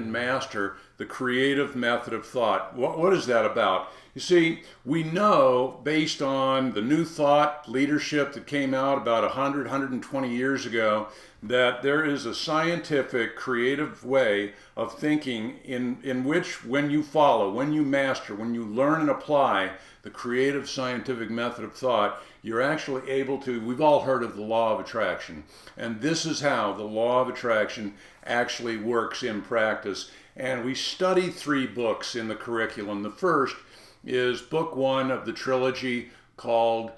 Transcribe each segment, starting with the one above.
and master the creative method of thought. What is that about? You see, we know based on the New Thought leadership that came out about 120 years ago that there is a scientific, creative way of thinking in which when you follow, when you master, when you learn and apply the creative scientific method of thought, you're actually able to, we've all heard of the law of attraction. And this is how the law of attraction actually works in practice. And we study 3 books in the curriculum. The first is book 1 of the trilogy called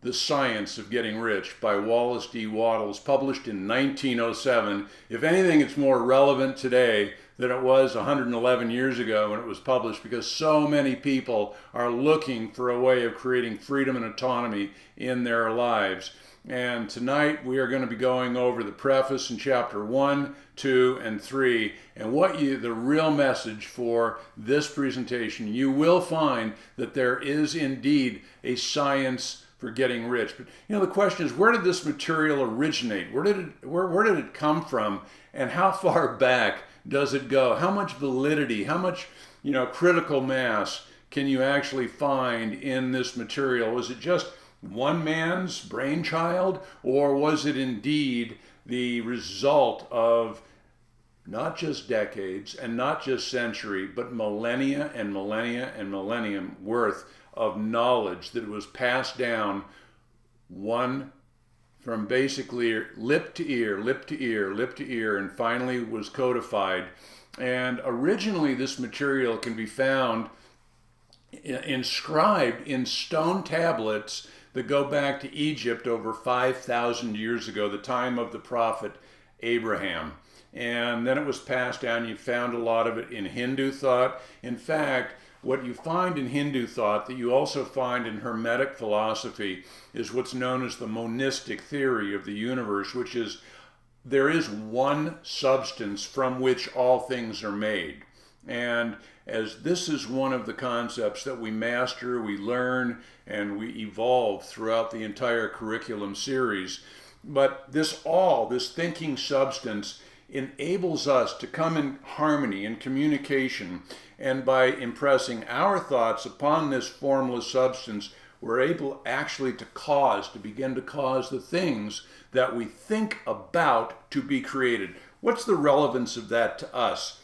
The Science of Getting Rich by Wallace D. Wattles, published in 1907. If anything, it's more relevant today than it was 111 years ago when it was published, because so many people are looking for a way of creating freedom and autonomy in their lives. And tonight we are going to be going over the preface in chapter 1, 2, and 3. And the real message for this presentation, you will find that there is indeed a science for getting rich. But the question is, where did this material originate? Where did it come from? And how far back does it go? How much validity, how much critical mass can you actually find in this material? Was it just one man's brainchild, or was it indeed the result of not just decades and not just century, but millennia and millennia and millennium worth of knowledge that was passed down from basically lip to ear, lip to ear, lip to ear, and finally was codified. And originally this material can be found inscribed in stone tablets that go back to Egypt over 5,000 years ago, the time of the prophet Abraham. And then it was passed down. You found a lot of it in Hindu thought. In fact, what you find in Hindu thought that you also find in Hermetic philosophy is what's known as the monistic theory of the universe, which is there is one substance from which all things are made. And as this is one of the concepts that we master, we learn, and we evolve throughout the entire curriculum series. But this thinking substance enables us to come in harmony and communication, and by impressing our thoughts upon this formless substance, we're able actually to begin to cause the things that we think about to be created. What's the relevance of that to us?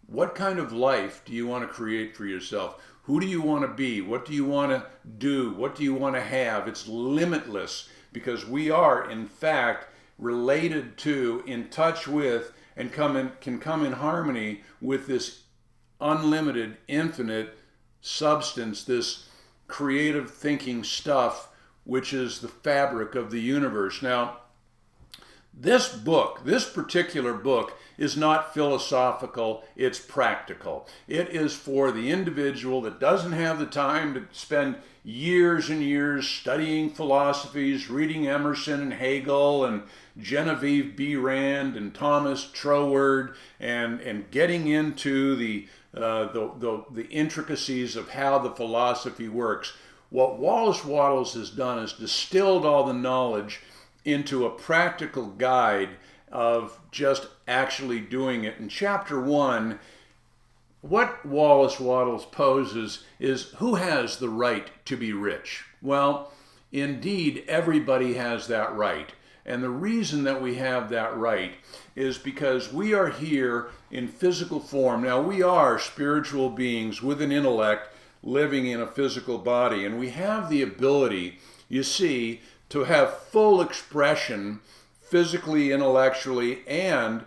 What kind of life do you want to create for yourself? Who do you want to be? What do you want to do? What do you want to have? It's limitless, because we are, in fact, related to, in touch with, and can come in harmony with this unlimited, infinite substance, this creative thinking stuff, which is the fabric of the universe. Now, this particular book, is not philosophical, it's practical. It is for the individual that doesn't have the time to spend years and years studying philosophies, reading Emerson and Hegel and Genevieve B. Rand and Thomas Troward, and getting into the intricacies of how the philosophy works. What Wallace Wattles has done is distilled all the knowledge into a practical guide of just actually doing it. In chapter 1, what Wallace Wattles poses is, who has the right to be rich? Well, indeed, everybody has that right. And the reason that we have that right is because we are here in physical form. Now, we are spiritual beings with an intellect living in a physical body, and we have the ability, you see, to have full expression physically, intellectually, and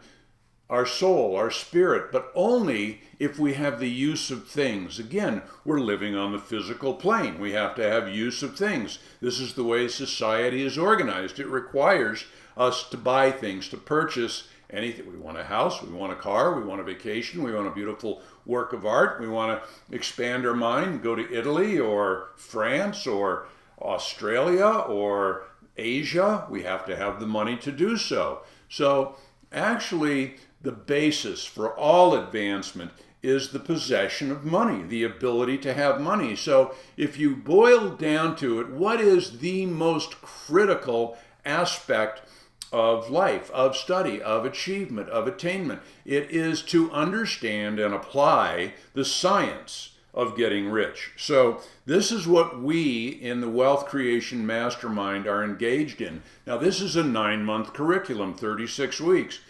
our soul, our spirit, but only if we have the use of things. Again, we're living on the physical plane. We have to have use of things. This is the way society is organized. It requires us to buy things, to purchase anything. We want a house, we want a car, we want a vacation, we want a beautiful work of art, we want to expand our mind, go to Italy or France or Australia or Asia. We have to have the money to do so. So actually, the basis for all advancement is the possession of money, the ability to have money. So if you boil down to it, what is the most critical aspect of life, of study, of achievement, of attainment. It is to understand and apply the science of getting rich. So this is what we in the Wealth Creation Mastermind are engaged in. Now this is a 9-month curriculum, 36 weeks,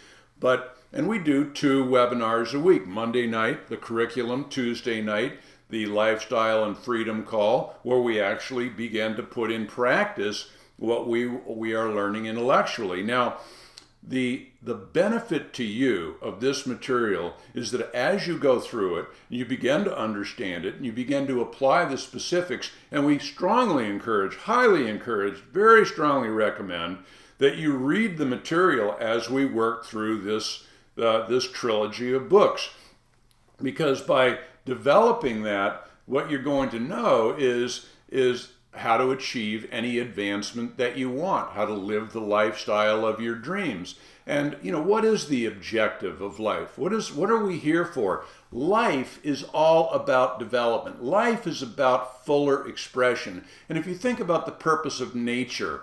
and we do 2 webinars a week. Monday night, the curriculum, Tuesday night, the Lifestyle and Freedom Call, where we actually begin to put in practice what we are learning intellectually. Now, the benefit to you of this material is that as you go through it, you begin to understand it, and you begin to apply the specifics, and we strongly encourage, highly encourage, very strongly recommend that you read the material as we work through this trilogy of books. Because by developing that, what you're going to know is how to achieve any advancement that you want, how to live the lifestyle of your dreams. And what is the objective of life? What are we here for? Life is all about development. Life is about fuller expression. And if you think about the purpose of nature,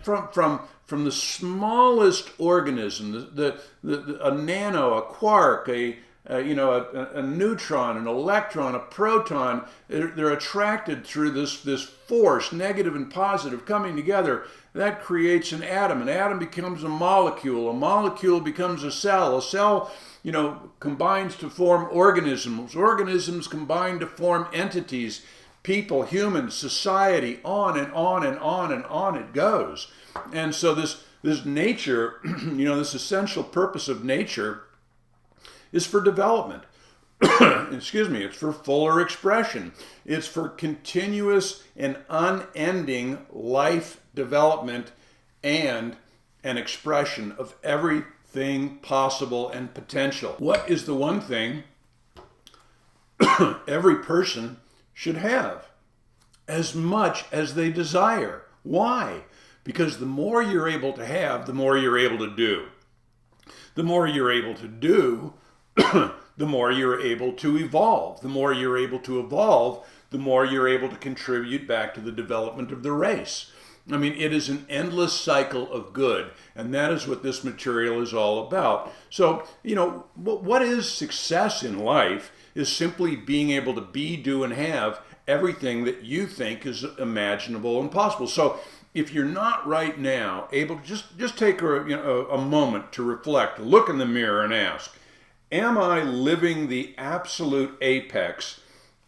from the smallest organism, a nano, a quark, a neutron, an electron, a proton, they're attracted through this force, negative and positive, coming together. That creates an atom becomes a molecule becomes a cell, combines to form organisms combine to form entities, people, humans, society, on and on and on and on it goes. And so this nature, this essential purpose of nature is for development. Excuse me, it's for fuller expression. It's for continuous and unending life development and an expression of everything possible and potential. What is the one thing every person should have? As much as they desire. Why? Because the more you're able to have, the more you're able to do. The more you're able to do, the more you're able to evolve. The more you're able to evolve, the more you're able to contribute back to the development of the race. I mean, it is an endless cycle of good, and that is what this material is all about. So, what is success in life is simply being able to be, do, and have everything that you think is imaginable and possible. So, if you're not right now able to just take a moment to reflect, look in the mirror and ask, am I living the absolute apex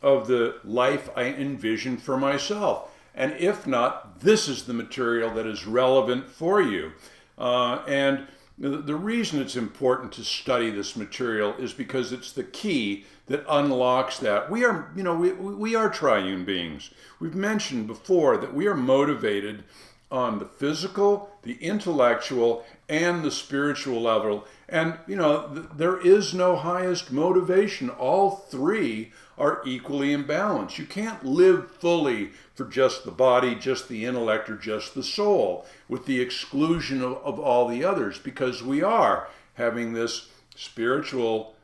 of the life I envision for myself? And if not, this is the material that is relevant for you. And the reason it's important to study this material is because it's the key that unlocks that. We are triune beings. We've mentioned before that we are motivated on the physical, the intellectual, and the spiritual level. And, there is no highest motivation. All three are equally in balance. You can't live fully for just the body, just the intellect, or just the soul, with the exclusion of all the others, because we are having this spiritual,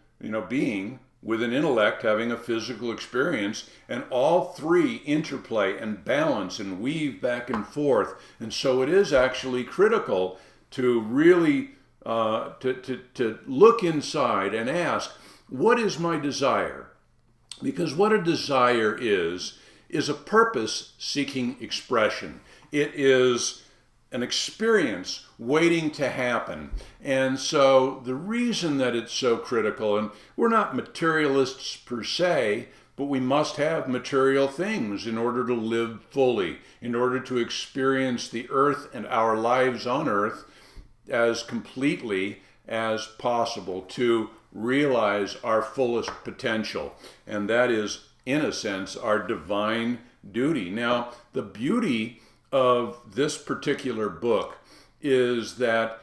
being with an intellect having a physical experience, and all three interplay and balance and weave back and forth. And so it is actually critical to really to look inside and ask, what is my desire? Because what a desire is a purpose-seeking expression. It is an experience waiting to happen. And so the reason that it's so critical, and we're not materialists per se, but we must have material things in order to live fully, in order to experience the earth and our lives on earth as completely as possible, to realize our fullest potential. And that is, in a sense, our divine duty. Now, the beauty of this particular book is that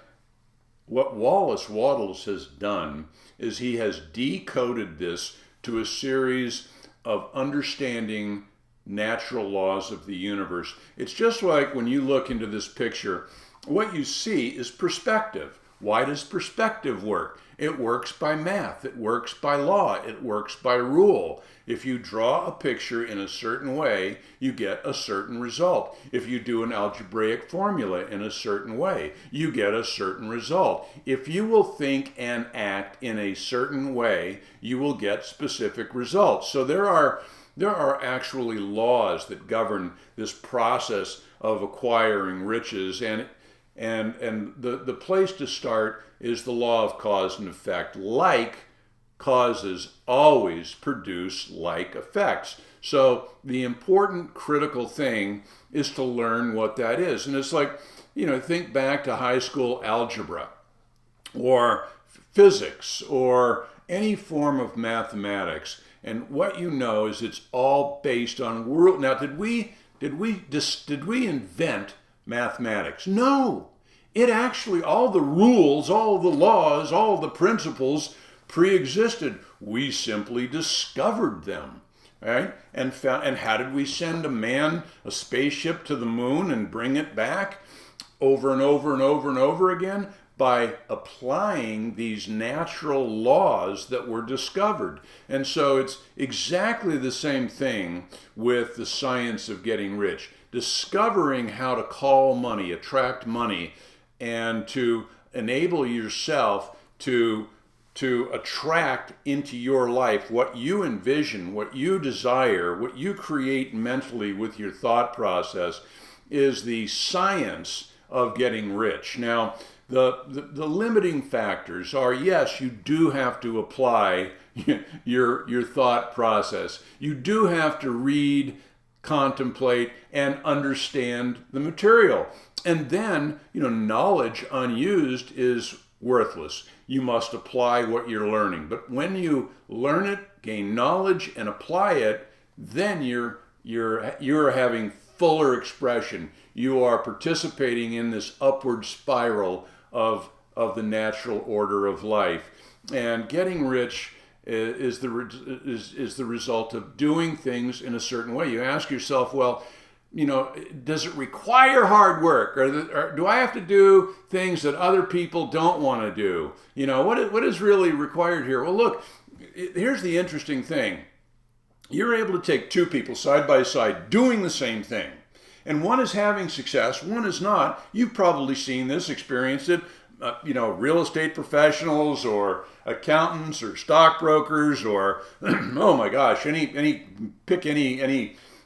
what Wallace Wattles has done is he has decoded this to a series of understanding natural laws of the universe. It's just like when you look into this picture, what you see is perspective. Why does perspective work? It works by math, it works by law, it works by rule. If you draw a picture in a certain way, you get a certain result. If you do an algebraic formula in a certain way, you get a certain result. If you will think and act in a certain way, you will get specific results. So there are actually laws that govern this process of acquiring riches, and the place to start is the law of cause and effect. Like causes always produce like effects. So the important critical thing is to learn what that is. And it's like, think back to high school algebra or physics or any form of mathematics. And what you know is it's all based on world. Now, did we invent mathematics? No. It actually, all the rules, all the laws, all the principles pre-existed. We simply discovered them, right? And how did we send a spaceship to the moon and bring it back over and over and over and over again? By applying these natural laws that were discovered. And so it's exactly the same thing with the science of getting rich. Discovering how to call money, attract money, and to enable yourself to attract into your life what you envision, what you desire, what you create mentally with your thought process is the science of getting rich. Now, the limiting factors are, yes, you do have to apply your thought process. You do have to read, contemplate, and understand the material. And then, knowledge unused is worthless. You must apply what you're learning. But when you learn it, gain knowledge, and apply it, then you're having fuller expression. You are participating in this upward spiral of the natural order of life. And getting rich is the result of doing things in a certain way. You ask yourself, well, does it require hard work, or do I have to do things that other people don't want to do? What is really required here? Well, look, here's the interesting thing. You're able to take two people side by side doing the same thing, and one is having success, one is not. You've probably seen this, experienced it. Real estate professionals or accountants or stockbrokers or oh my gosh, any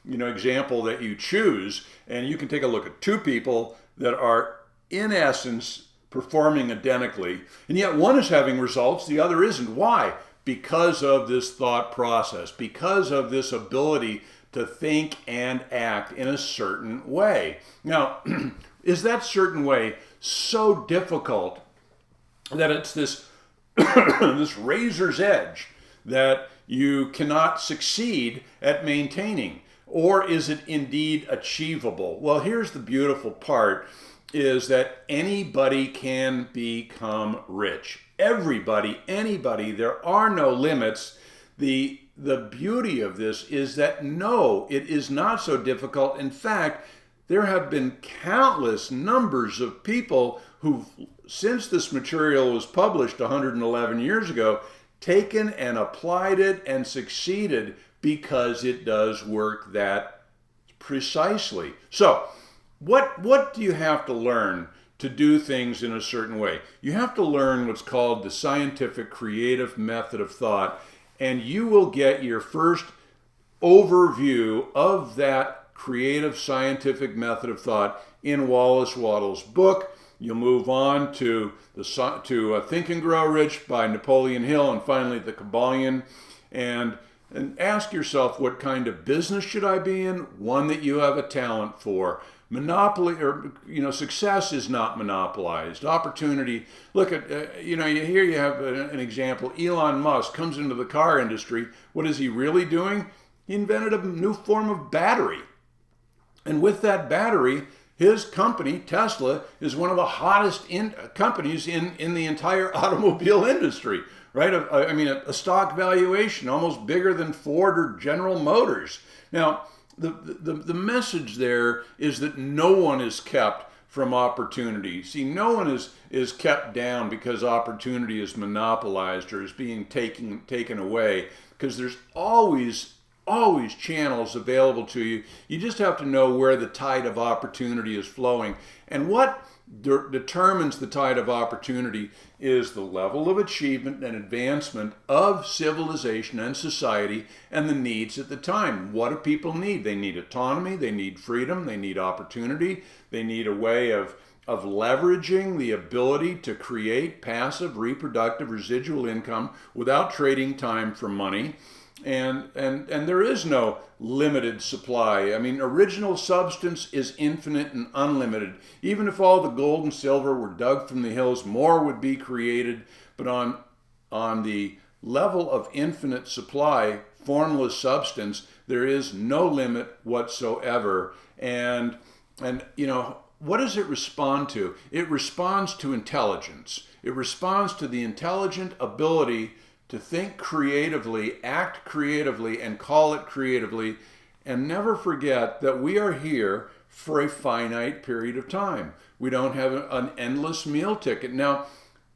example that you choose, and you can take a look at two people that are in essence performing identically, and yet one is having results, the other isn't. Why? Because of this thought process, because of this ability to think and act in a certain way. Now, is that certain way so difficult that it's this this razor's edge that you cannot succeed at maintaining? Or is it indeed achievable? Well, here's the beautiful part, is that anybody can become rich. Everybody, anybody, there are no limits. The beauty of this is that no, it is not so difficult. In fact, there have been countless numbers of people who've, since this material was published 111 years ago, taken and applied it and succeeded because it does work that precisely. So, what do you have to learn to do things in a certain way? You have to learn what's called the scientific creative method of thought, and you will get your first overview of that creative scientific method of thought in Wallace Wattles' book. You'll move on to Think and Grow Rich by Napoleon Hill, and finally The Kabbalion, and ask yourself, what kind of business should I be in? One that you have a talent for. Monopoly, or success is not monopolized. Opportunity. Look at here you have an example. Elon Musk comes into the car industry. What is he really doing? He invented a new form of battery, and with that battery, his company Tesla is one of the hottest companies in the entire automobile industry. Right? A stock valuation almost bigger than Ford or General Motors. Now, the message there is that no one is kept from opportunity. See, no one is kept down because opportunity is monopolized or is being taken away, because there's always channels available to you. You just have to know where the tide of opportunity is flowing. And what determines the tide of opportunity is the level of achievement and advancement of civilization and society and the needs at the time. What do people need? They need autonomy, they need freedom, they need opportunity, they need a way of leveraging the ability to create passive, reproductive, residual income without trading time for money. And there is no limited supply. I mean, original substance is infinite and unlimited. Even if all the gold and silver were dug from the hills, more would be created. But on the level of infinite supply, formless substance, there is no limit whatsoever. And you know, what does it respond to? It responds to intelligence. It responds to the intelligent ability to think creatively, act creatively, and call it creatively, and never forget that we are here for a finite period of time. We don't have an endless meal ticket. Now,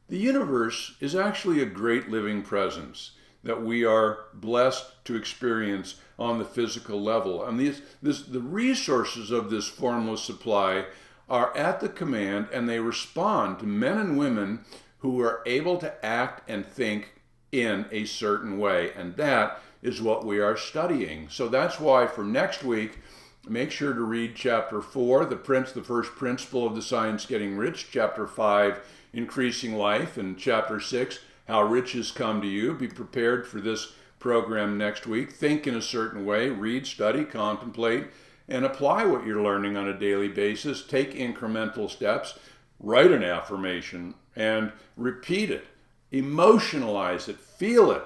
the universe is actually a great living presence that we are blessed to experience on the physical level. And the resources of this formless supply are at the command, and they respond to men and women who are able to act and think in a certain way, and that is what we are studying. So that's why for next week, make sure to read chapter 4, the first principle of the science getting rich, chapter 5, increasing life, and chapter 6, how riches come to you. Be prepared for this program next week. Think in a certain way, read, study, contemplate, and apply what you're learning on a daily basis. Take incremental steps, write an affirmation, and repeat it. Emotionalize it, feel it,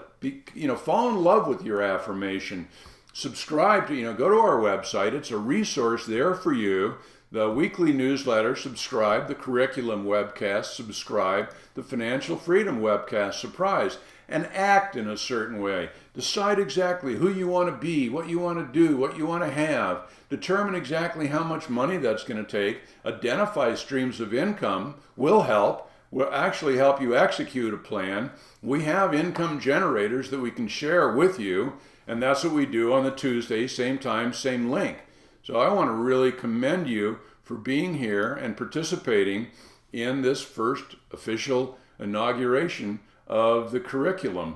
fall in love with your affirmation. Subscribe to, go to our website. It's a resource there for you. The weekly newsletter, subscribe. The curriculum webcast, subscribe. The financial freedom webcast, surprise. And act in a certain way. Decide exactly who you want to be, what you want to do, what you want to have. Determine exactly how much money that's going to take. Identify streams of income will actually help you execute a plan. We have income generators that we can share with you, and that's what we do on the Tuesday, same time, same link. So I want to really commend you for being here and participating in this first official inauguration of the curriculum.